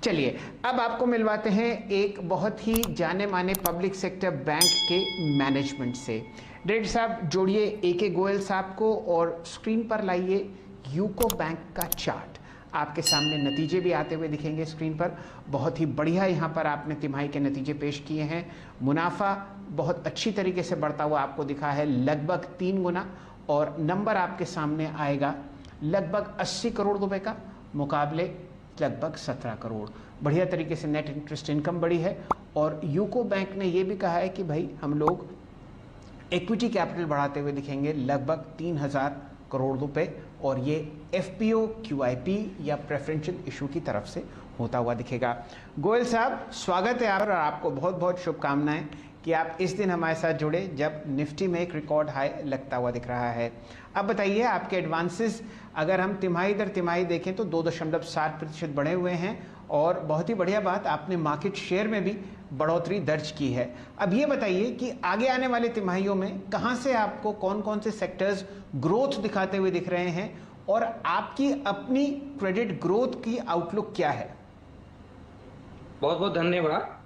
चलिए, अब आपको मिलवाते हैं एक बहुत ही जाने माने पब्लिक सेक्टर बैंक के मैनेजमेंट से। डायरेक्टर साहब जोड़िए AK गोयल साहब को और स्क्रीन पर लाइए यूको बैंक का चार्ट। आपके सामने नतीजे भी आते हुए दिखेंगे स्क्रीन पर। बहुत ही बढ़िया यहाँ पर आपने तिमाही के नतीजे पेश किए हैं। मुनाफा बहुत अच्छी तरीके से बढ़ता हुआ आपको दिखा है, लगभग 3 गुना, और नंबर आपके सामने आएगा लगभग 80 करोड़ रुपए का, मुकाबले लगभग 17 करोड़। बढ़िया तरीके से नेट इंटरेस्ट इनकम बढ़ी है। और यूको बैंक ने यह भी कहा है कि भाई हम लोग इक्विटी कैपिटल बढ़ाते हुए दिखेंगे लगभग 3000 करोड़ रुपए, और ये FPO QIP या प्रेफरेंशियल इशू की तरफ से होता हुआ दिखेगा। गोयल साहब, स्वागत है आप और आपको बहुत बहुत शुभकामनाएं कि आप इस दिन हमारे साथ जुड़े जब निफ्टी में एक रिकॉर्ड हाई लगता हुआ दिख रहा है। अब बताइए, आपके एडवांसेस अगर हम तिमाही दर तिमाही देखें तो 2.7% बढ़े हुए हैं, और बहुत ही बढ़िया बात, आपने मार्केट शेयर में भी बढ़ोतरी दर्ज की है। अब ये बताइए कि आगे आने वाले तिमाहियों में कहां से आपको कौन कौन से सेक्टर्स ग्रोथ दिखाते हुए दिख रहे हैं, और आपकी अपनी क्रेडिट ग्रोथ की आउटलुक क्या है? बहुत बहुत धन्यवाद।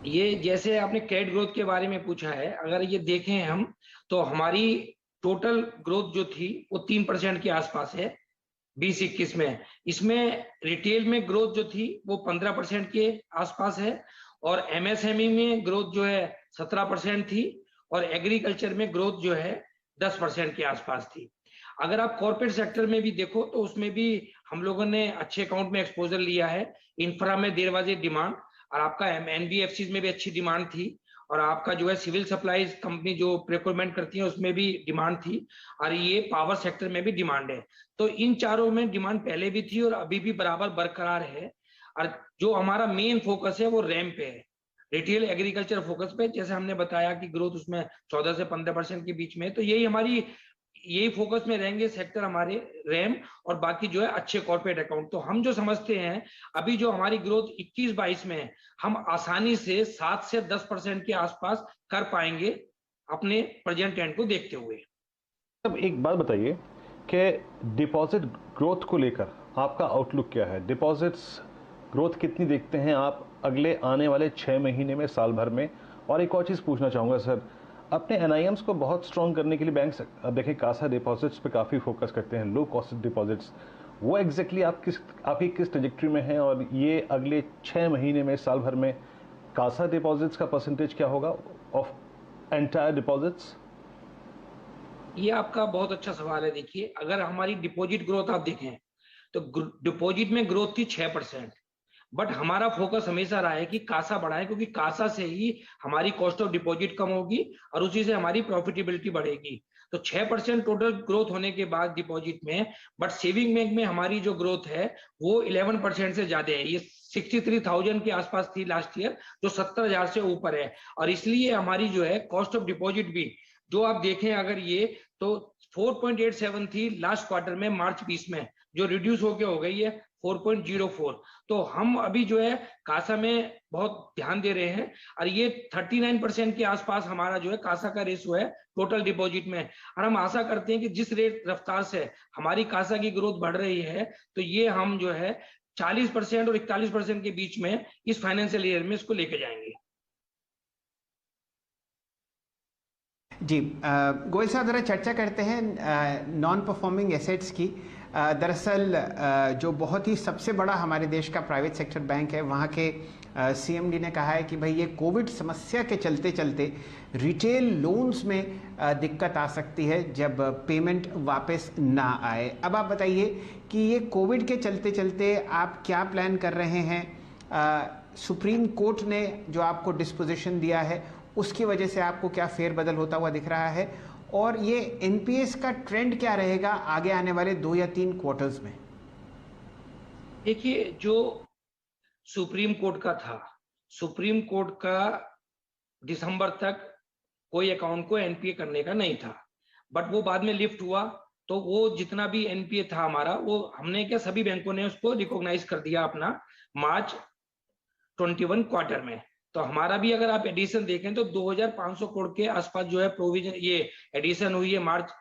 ये जैसे आपने क्रेडिट ग्रोथ के बारे में पूछा है, अगर ये देखें हम तो हमारी टोटल ग्रोथ जो थी वो 3% के आसपास है 2021 में। इसमें रिटेल में ग्रोथ जो थी वो 15% के आसपास है, और MSME में ग्रोथ जो है 17% थी, और एग्रीकल्चर में ग्रोथ जो है 10% के आसपास थी। अगर आप कॉर्पोरेट सेक्टर में भी देखो तो उसमें भी हम लोगों ने अच्छे अकाउंट में एक्सपोजर लिया है। इंफ्रा में देर बाजे डिमांड, और आपका NBFCs में भी अच्छी डिमांड थी, और आपका जो है सिविल सप्लाईज कंपनी जो प्रोक्योरमेंट करती है उसमें भी डिमांड थी, और ये पावर सेक्टर में भी डिमांड है। तो इन चारों में डिमांड पहले भी थी और अभी भी बराबर बरकरार है। और जो हमारा मेन फोकस है वो रैम पे है, रिटेल एग्रीकल्चर फोकस पे। जैसे हमने बताया कि ग्रोथ उसमें 14 से 15% के बीच में, तो यही फोकस में रहेंगे सेक्टर हमारे, रैम और बाकी जो है अच्छे कॉर्पोरेट अकाउंट। तो हम जो समझते हैं अभी जो हमारी ग्रोथ 21-22 में है, हम आसानी से 7 से 10% के आसपास कर पाएंगे अपने प्रेजेंट ट्रेंड को देखते हुए। अब एक बात बताइए कि डिपॉजिट ग्रोथ को लेकर आपका आउटलुक क्या है? डिपॉजिट्स ग्रोथ कितनी देखते हैं आप अगले आने वाले 6 महीने में, साल भर में? और एक और चीज़ पूछना चाहूँगा सर, अपने NIMs को बहुत स्ट्रॉन्ग करने के लिए बैंक अब देखें कासा डिपॉजिट्स पे काफ़ी फोकस करते हैं, लो कॉस्ट डिपॉजिट्स। वो एग्जैक्टली आपकी किस ट्रेजेक्टरी में है, और ये अगले 6 महीने में, साल भर में कासा डिपॉजिट्स का परसेंटेज क्या होगा ऑफ एंटायर डिपॉजिट्स? ये आपका बहुत अच्छा सवाल है। देखिए, अगर हमारी डिपॉजिट ग्रोथ आप देखें तो डिपॉजिट में ग्रोथ थी 6%, बट हमारा फोकस हमेशा रहा है कि कासा बढ़ाएं, क्योंकि कासा से ही हमारी कॉस्ट ऑफ डिपॉजिट कम होगी और उसी से हमारी प्रॉफिटेबिलिटी बढ़ेगी। तो 6% टोटल ग्रोथ होने के बाद डिपॉजिट में, बट सेविंग बैंक में हमारी जो ग्रोथ है वो 11% से ज्यादा है। ये 63,000 के आसपास थी लास्ट ईयर, जो 70,000 से ऊपर है। और इसलिए हमारी जो है कॉस्ट ऑफ डिपॉजिट भी जो आप देखें अगर ये तो 4.87 थी लास्ट क्वार्टर में, मार्च 20 में, जो रिड्यूस होके हो गई है 4.04। तो हम अभी जो है कासा में बहुत ध्यान दे रहे हैं, और ये 39% के आसपास हमारा जो है कासा का रेशो है टोटल डिपॉजिट में। और हम आशा करते हैं कि जिस रेट रफ्तार से हमारी कासा की ग्रोथ बढ़ रही है, तो ये हम जो है 40% और 41% के बीच में इस फाइनेंशियल ईयर में इसको लेके जाएंगे। जी, गोयल साहब, ज़रा चर्चा करते हैं नॉन परफॉर्मिंग एसेट्स की। दरअसल जो बहुत ही सबसे बड़ा हमारे देश का प्राइवेट सेक्टर बैंक है, वहाँ के CMD ने कहा है कि भाई ये कोविड समस्या के चलते चलते रिटेल लोन्स में दिक्कत आ सकती है जब पेमेंट वापस ना आए। अब आप बताइए कि ये कोविड के चलते चलते आप क्या प्लान कर रहे हैं? सुप्रीम कोर्ट ने जो आपको डिस्पोजिशन दिया है उसकी वजह से आपको क्या फेरबदल होता हुआ दिख रहा है, और ये NPS का ट्रेंड क्या रहेगा आगे आने वाले 2 या 3 क्वार्टर्स में? देखिए, जो सुप्रीम कोर्ट का था, सुप्रीम कोर्ट का दिसंबर तक कोई अकाउंट को NPA करने का नहीं था, बट वो बाद में लिफ्ट हुआ। तो वो जितना भी NPA था हमारा, वो हमने क्या सभी बैंकों ने उसको रिकॉग्नाइज कर दिया अपना मार्च 21 क्वार्टर में। तो हमारा भी अगर आप एडिशन देखें तो 2,500 करोड़ के आसपास जो है प्रोविजन, ये एडिशन हुई है मार्च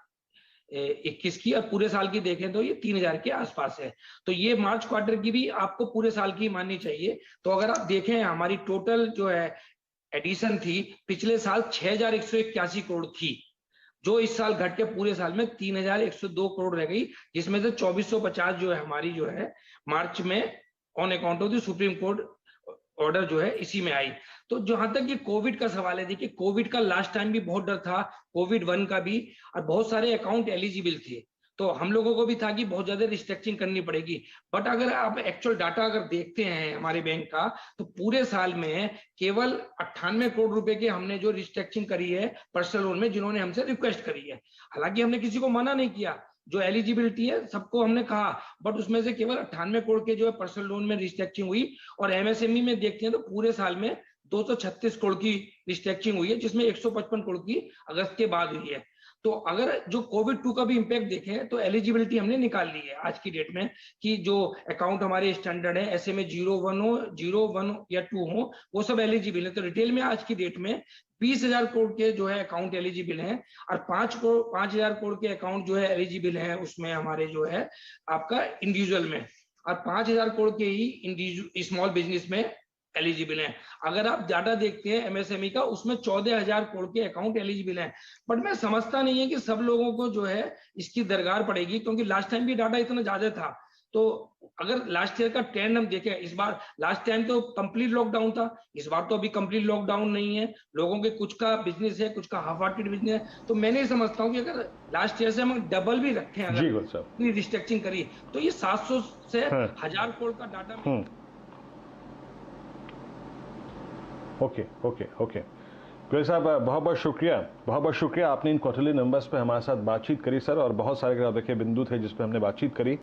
21 की, और पूरे साल की देखें तो ये 3000 के आसपास है। तो ये मार्च क्वार्टर की भी आपको पूरे साल की माननी चाहिए। तो अगर आप देखें हमारी टोटल जो है एडिशन थी पिछले साल 6181 करोड़ थी, जो इस साल घट के पूरे साल में 3102 करोड़ रह गई, जिसमें से 2450 जो है हमारी जो है मार्च में on account of the supreme court order जो है इसी में आई। तो जहां तक ये कोविड का सवाल है, देखिए कोविड का लास्ट टाइम भी बहुत डर था, कोविड 1 का भी, और बहुत सारे अकाउंट एलिजिबल थे, तो हम लोगों को भी था कि बहुत ज्यादा रिस्ट्रक्चरिंग करनी पड़ेगी। बट अगर आप एक्चुअल डाटा अगर देखते हैं हमारे बैंक का, तो पूरे साल में केवल 98 करोड़ रुपए के हमने जो रिस्ट्रक्चरिंग करी है पर्सनल लोन में, जिन्होंने हमसे रिक्वेस्ट करी है। हालांकि हमने किसी को मना नहीं किया, जो एलिजिबिलिटी है सबको हमने कहा, बट उसमें से केवल 98 करोड़ के जो है पर्सनल लोन में रिस्ट्रक्चरिंग हुई। और एमएसएमई में देखते हैं तो पूरे साल में 236 करोड़ की रिस्ट्रक्चरिंग हुई है, जिसमें 155 करोड़ की अगस्त के बाद हुई है। तो अगर जो कोविड 2 का भी इंपैक्ट देखें तो एलिजिबिलिटी हमने निकाल ली है आज की डेट में, कि जो अकाउंट हमारे स्टैंडर्ड है ऐसे में 01 हो, 01 या 2 हो, वो सब एलिजिबल है। तो रिटेल में आज की डेट में 20,000 करोड़ के जो है अकाउंट एलिजिबल हैं, और 5,000 करोड़ के अकाउंट जो है एलिजिबल हैं उसमें हमारे जो है आपका इंडिविजुअल में, और 5,000 करोड़ के ही स्मॉल बिजनेस में एलिजिबल हैं। अगर आप डाटा देखते हैं एमएसएमई का, उसमें 14,000 करोड़ के अकाउंट एलिजिबल हैं। बट मैं समझता नहीं है कि सब लोगों को जो है इसकी दरकार पड़ेगी, क्योंकि लास्ट टाइम भी डाटा इतना ज्यादा था। तो अगर लास्ट ईयर का ट्रेंड हम देखें, इस बार लास्ट टाइम तो कंप्लीट लॉकडाउन था, इस बार तो अभी कंप्लीट लॉकडाउन नहीं है, लोगों के कुछ का बिजनेस है, कुछ का हाफ हार्टेड बिजनेस है। तो मैं नहीं समझता हूँ कि अगर लास्ट ईयर से हम डबल भी रखें, अगर रिस्ट्रक्चरिंग करी, तो ये 700 से 1000 करोड़ का डाटा ओके गोयल साहब, बहुत बहुत शुक्रिया आपने इन क्वार्टरली नंबर्स पे हमारे साथ बातचीत करी सर, और बहुत सारे देखिए बिंदु थे जिस पे हमने बातचीत करी।